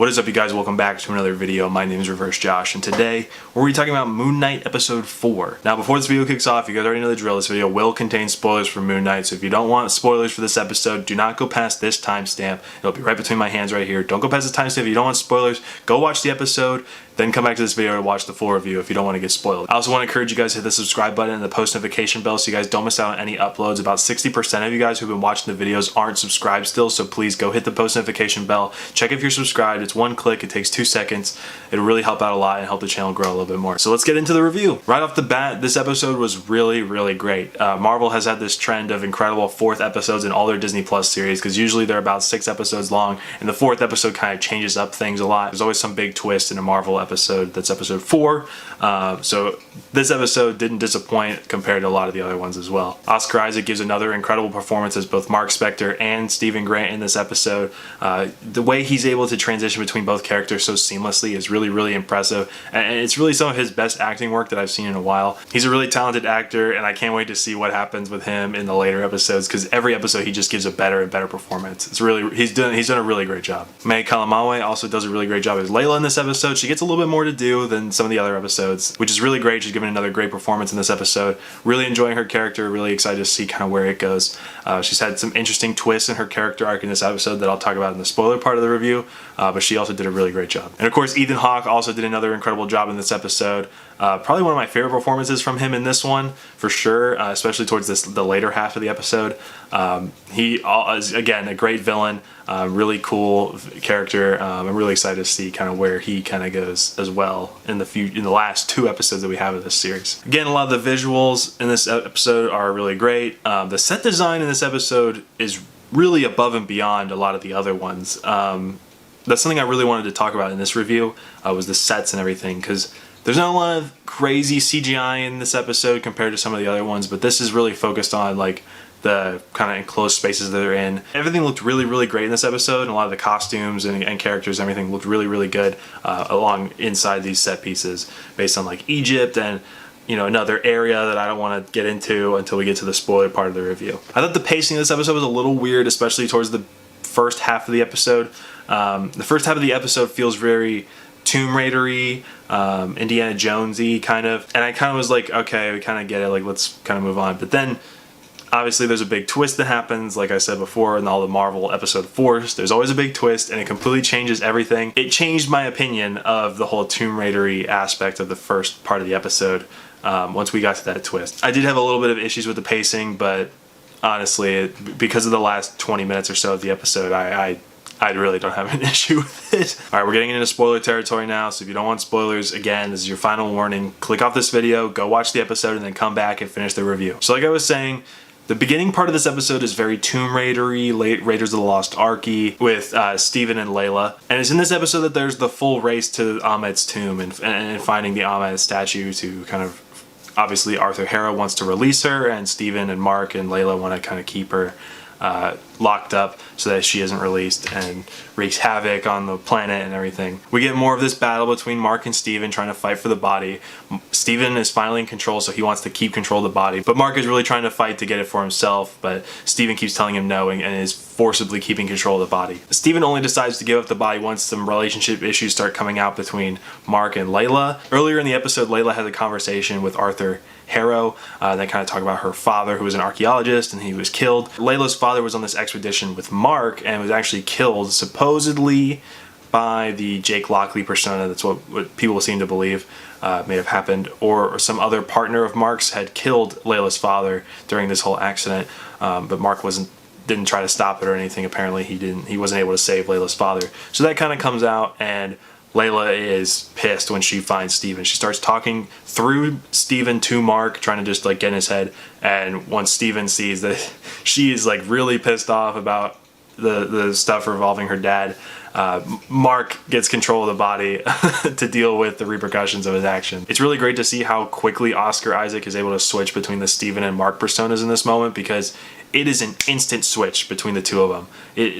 What is up, you guys? Welcome back to another video. My name is ReverseJosh, and today we're going to be talking about Moon Knight episode 4. Now, before this video kicks off, you guys already know the drill. This video will contain spoilers for Moon Knight, so if you don't want spoilers for this episode, do not go past this timestamp. It'll be right between my hands right here. Don't go past this timestamp. If you don't want spoilers, go watch the episode, then come back to this video to watch the full review if you don't want to get spoiled. I also want to encourage you guys to hit the subscribe button and the post notification bell so you guys don't miss out on any uploads. About 60% of you guys who've been watching the videos aren't subscribed still, so please go hit the post notification bell. Check if you're subscribed. It's one click. It takes 2 seconds. It'll really help out a lot and help the channel grow a little bit more. So let's get into the review. Right off the bat, this episode was really great. Marvel has had this trend of incredible 4th episodes in all their Disney Plus series, because usually they're about 6 episodes long, and the 4th episode kind of changes up things a lot. There's always some big twist in a Marvel episode that's episode 4. So this episode didn't disappoint compared to a lot of the other ones as well. Oscar Isaac gives another incredible performance as both Mark Spector and Stephen Grant in this episode. The way he's able to transition between both characters so seamlessly is really impressive, and it's really some of his best acting work that I've seen in a while. He's a really talented actor, and I can't wait to see what happens with him in the later episodes, because every episode he just gives a better and better performance. It's really, he's done a really great job. Calamawy also does a really great job as Layla in this episode. She gets a little bit more to do than some of the other episodes, which is really great. She's given another great performance in this episode. Really enjoying her character, really excited to see kind of where it goes. She's had some interesting twists in her character arc in this episode that I'll talk about in the spoiler part of the review, but she also did a really great job. And of course, Ethan Hawke also did another incredible job in this episode. Probably one of my favorite performances from him in this one, for sure, especially towards the later half of the episode. He is, again, a great villain, really cool character. I'm really excited to see kind of where he kind of goes as well in the last 2 episodes that we have of this series. Again, a lot of the visuals in this episode are really great. The set design in this episode is really above and beyond a lot of the other ones. That's something I really wanted to talk about in this review, was the sets and everything, because there's not a lot of crazy CGI in this episode compared to some of the other ones, but this is really focused on like the kind of enclosed spaces that they're in. Everything looked really great in this episode, and a lot of the costumes and characters and everything looked really good along inside these set pieces, based on like Egypt and, you know, another area that I don't want to get into until we get to the spoiler part of the review. I thought the pacing of this episode was a little weird, especially towards the first half of the episode. The first half of the episode feels very Tomb Raider-y, Indiana Jones-y kind of, and I kind of was like, okay, we kind of get it, like let's kind of move on. But then obviously there's a big twist that happens, like I said before, in all the Marvel episode 4s. There's always a big twist, and it completely changes everything. It changed my opinion of the whole Tomb Raider-y aspect of the first part of the episode once we got to that twist. I did have a little bit of issues with the pacing, but honestly, because of the last 20 minutes or so of the episode, I really don't have an issue with it. Alright, we're getting into spoiler territory now, so if you don't want spoilers, again, this is your final warning. Click off this video, go watch the episode, and then come back and finish the review. So like I was saying, the beginning part of this episode is very Tomb Raider-y, Raiders of the Lost Ark-y, with Steven and Layla. And it's in this episode that there's the full race to Ahmed'S tomb and finding the Ahmed's statue to kind of, obviously Arthur Harrow wants to release her, and Steven and Mark and Layla want to kind of keep her locked up so that she isn't released and wreaks havoc on the planet and everything. We get more of this battle between Mark and Steven trying to fight for the body. Steven is finally in control, so he wants to keep control of the body, but Mark is really trying to fight to get it for himself, but Steven keeps telling him no and is forcibly keeping control of the body. Steven only decides to give up the body once some relationship issues start coming out between Mark and Layla. Earlier in the episode, Layla had a conversation with Arthur Harrow. They kind of talk about her father, who was an archaeologist, and he was killed. Layla's father was on this expedition with Mark and was actually killed, supposedly by the Jake Lockley persona. That's what people seem to believe may have happened, or some other partner of Mark's had killed Layla's father during this whole accident, but Mark didn't try to stop it or anything. Apparently he wasn't able to save Layla's father. So that kind of comes out, and Layla is pissed when she finds Steven. She starts talking through Steven to Mark, trying to just like get in his head, and once Steven sees that she is like really pissed off about the stuff revolving her dad, Mark gets control of the body to deal with the repercussions of his action. It's really great to see how quickly Oscar Isaac is able to switch between the Steven and Mark personas in this moment, because it is an instant switch between the two of them.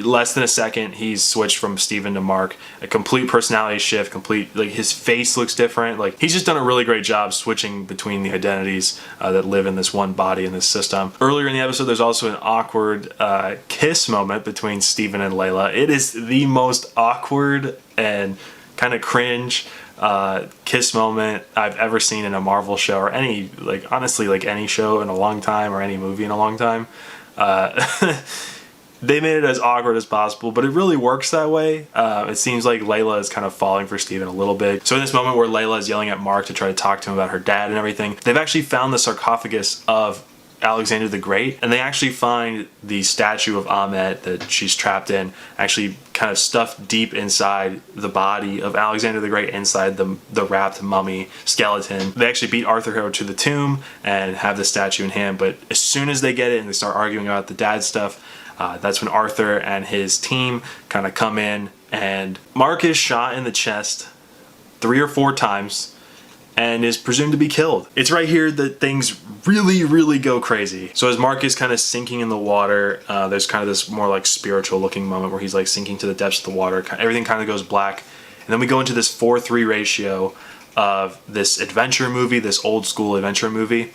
Less than a second, he's switched from Steven to Mark. A complete personality shift, like his face looks different. Like, he's just done a really great job switching between the identities that live in this one body in this system. Earlier in the episode, there's also an awkward kiss moment between Steven and Layla. It is the most most awkward and kind of cringe kiss moment I've ever seen in a Marvel show, or any, like, honestly, like any show in a long time, or any movie in a long time. They made it as awkward as possible, but it really works that way. It seems like Layla is kind of falling for Steven a little bit. So in this moment where Layla is yelling at Mark to try to talk to him about her dad and everything, they've actually found the sarcophagus of Alexander the Great, and they actually find the statue of Ahmed that she's trapped in, actually kind of stuffed deep inside the body of Alexander the Great, inside the wrapped mummy skeleton. They actually beat Arthur Harrow to the tomb and have the statue in hand, but as soon as they get it and they start arguing about the dad stuff, that's when Arthur and his team kind of come in, and Mark is shot in the chest 3 or 4 times and is presumed to be killed. It's right here that things really, really go crazy. So as Mark is kind of sinking in the water, there's kind of this more like spiritual looking moment where he's like sinking to the depths of the water. Everything kind of goes black. And then we go into this 4:3 ratio of this adventure movie, this old school adventure movie.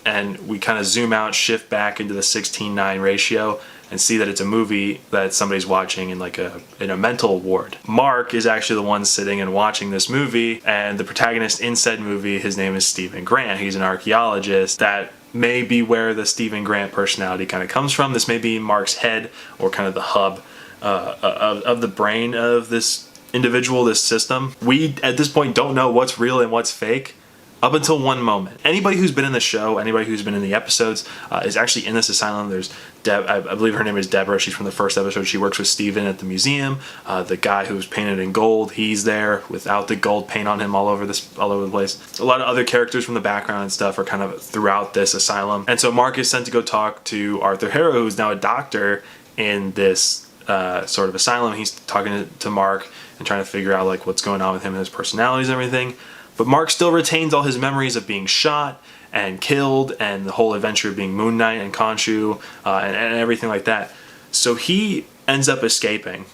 And we kind of zoom out, shift back into the 16:9 ratio, and see that it's a movie that somebody's watching in like in a mental ward. Mark is actually the one sitting and watching this movie, and the protagonist in said movie, his name is Stephen Grant. He's an archaeologist. That may be where the Stephen Grant personality kind of comes from. This may be Mark's head, or kind of the hub of the brain of this individual, this system. We, at this point, don't know what's real and what's fake, up until one moment. Anybody who's been in the show, anybody who's been in the episodes, is actually in this asylum. There's I believe her name is Deborah. She's from the first episode. She works with Steven at the museum. The guy who's painted in gold, he's there without the gold paint on him all over the place. A lot of other characters from the background and stuff are kind of throughout this asylum. And so Mark is sent to go talk to Arthur Harrow, who's now a doctor in this sort of asylum. He's talking to Mark and trying to figure out like what's going on with him and his personalities and everything. But Mark still retains all his memories of being shot and killed, and the whole adventure of being Moon Knight and Khonshu and everything like that. So he ends up escaping.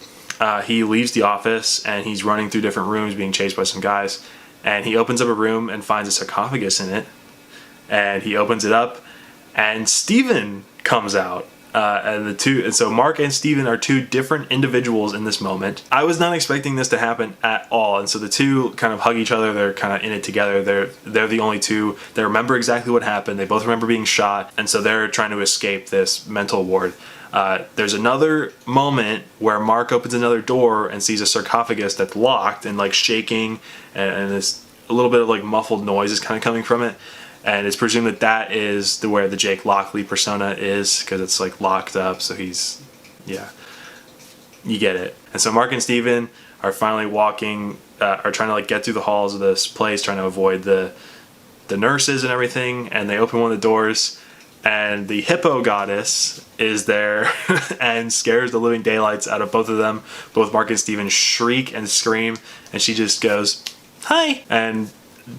He leaves the office and he's running through different rooms being chased by some guys. And he opens up a room and finds a sarcophagus in it. And he opens it up and Steven comes out. And so Mark and Steven are two different individuals in this moment. I was not expecting this to happen at all, and so the two kind of hug each other. They're kind of in it together. They're the only two that remember exactly what happened. They both remember being shot, and so they're trying to escape this mental ward. There's another moment where Mark opens another door and sees a sarcophagus that's locked and like shaking, and this a little bit of like muffled noise is kind of coming from it. And it's presumed that that is where the Jake Lockley persona is, because it's like locked up. So he's, yeah, you get it. And so Mark and Steven are finally walking, are trying to like get through the halls of this place, trying to avoid the nurses and everything. And they open one of the doors, and the hippo goddess is there and scares the living daylights out of both of them. Both Mark and Steven shriek and scream, and she just goes, "Hi!" And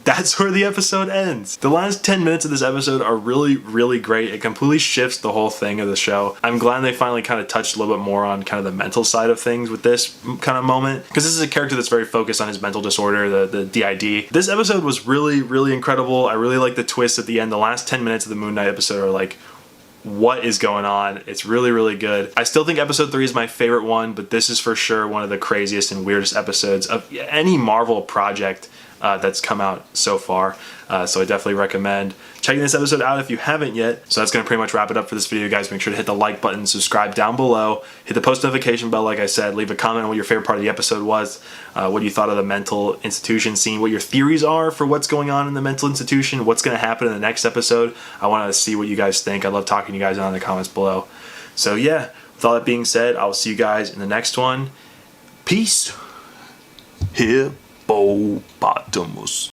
that's where the episode ends. The last 10 minutes of this episode are really, really great. It completely shifts the whole thing of the show. I'm glad they finally kind of touched a little bit more on kind of the mental side of things with this kind of moment, because this is a character that's very focused on his mental disorder, the DID. This episode was really, really incredible. I really like the twist at the end. The last 10 minutes of the Moon Knight episode are like, what is going on? It's really, really good. I still think episode 3 is my favorite one, but this is for sure one of the craziest and weirdest episodes of any Marvel project that's come out so far. So I definitely recommend checking this episode out if you haven't yet. So that's going to pretty much wrap it up for this video, guys. Make sure to hit the like button, subscribe down below, hit the post notification bell, like I said, leave a comment on what your favorite part of the episode was, what you thought of the mental institution scene, what your theories are for what's going on in the mental institution, what's going to happen in the next episode. I want to see what you guys think. I love talking to you guys down in the comments below. So yeah, with all that being said, I will see you guys in the next one. Peace. Hippopotamus.